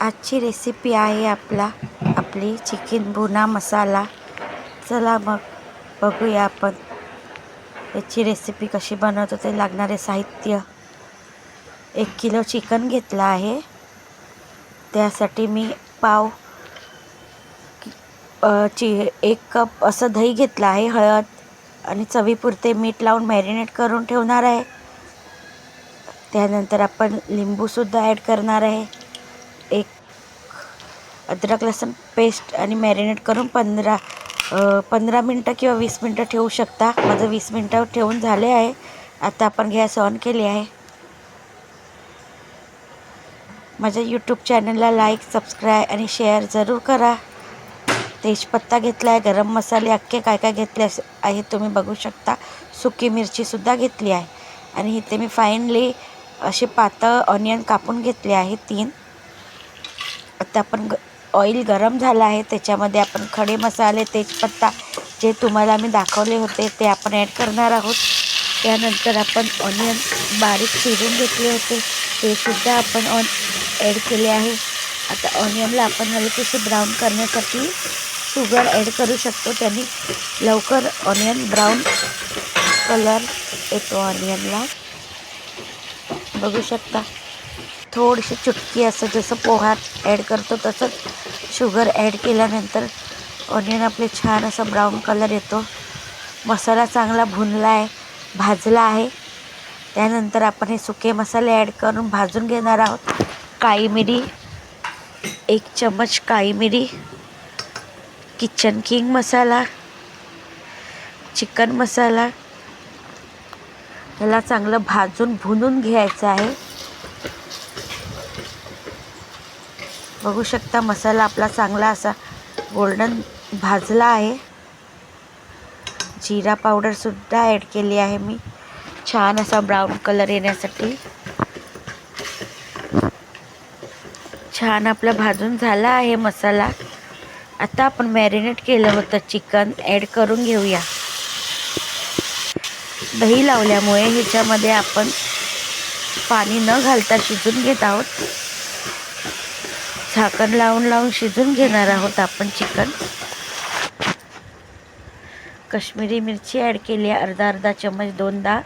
आजची रेसिपी आहे आपली चिकन भुना मसाला. चला मग बघूया आपण याची रेसिपी कशी बनवतो. ते लागणारे साहित्य: 1 किलो चिकन घेतलं आहे. त्यासाठी मी एक कप असं दही घेतलं आहे. हळद आणि चवीपुरते मीठ लावून मॅरिनेट करून ठेवणार आहे. त्यानंतर आपण लिंबूसुद्धा ॲड करणार आहे. एक अद्रक लसूण पेस्ट आणि मॅरिनेट करून 15 मिनटं किंवा 20 मिनटं ठेवू शकता. माझं 20 मिनटं ठेवून झाले आहे. आता आपण गॅस ऑन केली आहे. माझ्या यूट्यूब चॅनलला लाईक, सबस्क्राईब आणि शेअर जरूर करा. तेजपत्ता घेतला आहे. गरम मसाले अख्खे काय घेतले आहे तुम्ही बघू शकता. सुकी मिरचीसुद्धा घेतली आहे. आणि इथे मी फाईनली असे पातळ ऑनियन कापून घेतले आहे 3. आता आपण ऑइल गरम झालं आहे. त्याच्यामध्ये आपण खडे मसाले, तेजपत्ता जे तुम्हाला मी दाखवले होते ते आपण ॲड करणार आहोत. त्यानंतर आपण ऑनियन बारीक चिरून घेतले होते ते सुद्धा आपण ॲड केले आहे. आता ऑनियनला आपण हलकीशी ब्राऊन करण्यासाठी शुगर ॲड करू शकतो. त्यांनी लवकर ऑनियन ब्राऊन कलर येतो ऑनियनला. बघू शकता. थोडीशी चुटकी असं जसं पोह्यात ॲड करतो तसंच शुगर ॲड केल्यानंतर ऑनियन आपले छान असा ब्राऊन कलर येतो. मसाला चांगला भुनला आहे, भाजला आहे. त्यानंतर आपण हे सुके मसाले ॲड करून भाजून घेणार आहोत. काळी मिरी, 1 चम्मच काळी मिरी, किचन किंग मसाला, चिकन मसाला ह्याला चांगलं भाजून भुनून घ्यायचं आहे. बघू शकता मसाला आपला चांगला असा गोल्डन भाजला आहे. जिरा पावडरसुद्धा ॲड केली आहे मी छान असा ब्राऊन कलर येण्यासाठी. छान आपला भाजून झाला आहे मसाला. आता आपण मॅरिनेट केलं होतं चिकन ॲड करून घेऊया. दही लावल्यामुळे ह्याच्यामध्ये आपण पाणी न घालता शिजून घेत आहोत. झाकण लावून शिजून घेणार आहोत आपण चिकन. कश्मीरी मिरची ॲड केली आहे अर्धा चम्मच, 2दा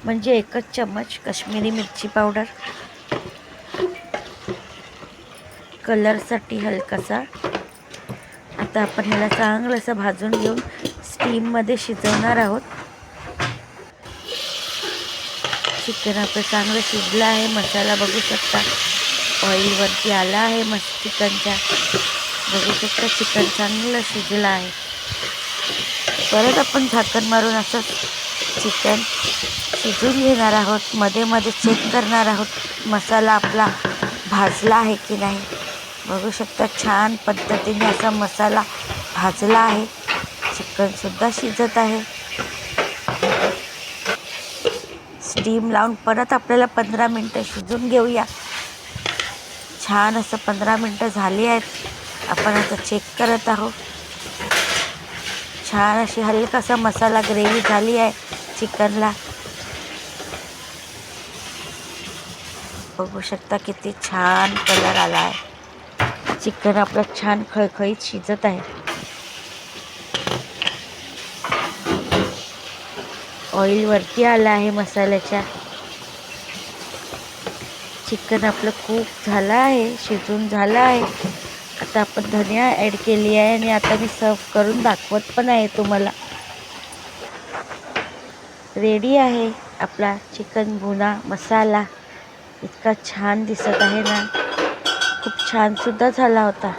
म्हणजे 1च चम्मच कश्मीरी मिरची पावडर. कलरसाठी हलकासा. आता आपण ह्याला चांगलं असं भाजून घेऊन स्टीममध्ये शिजवणार आहोत. चिकन आपलं चांगलं शिजलं आहे. मसाला बघू शकता ऑइलवरती आला आहे मस्त चिकनच्या. बघू शकता चिकन चांगलं शिजलं आहे. परत आपण झाकण मारून असं चिकन शिजून घेणार आहोत. मध्ये चेक करणार आहोत मसाला आपला भाजला आहे की नाही. बघू शकता छान पद्धतीने असा मसाला भाजला आहे. चिकनसुद्धा शिजत आहे. स्टीम लावून परत आपल्याला 15 मिनटं शिजून घेऊया. छान असं 15 मिनटं झाली आहेत. आपण आता चेक करत आहोत. छान अशी हलकासा मसाला ग्रेव्ही झाली आहे चिकनला. बघू शकता किती छान कलर आला आहे. चिकन आपलं छान खळखळीत शिजत आहे. ऑइल वरती आलं आहे मसाल्याच्या. चिकन आपलं कुक झालं आहे, शिजून झालं आहे. आता आपण धनिया ॲड केली आहे आणि आता मी सर्व करून दाखवत पण आहे तुम्हाला. रेडी आहे आपला चिकन भुना मसाला. इतका छान दिसत आहे ना. खूप छान सुद्धा झाला होता.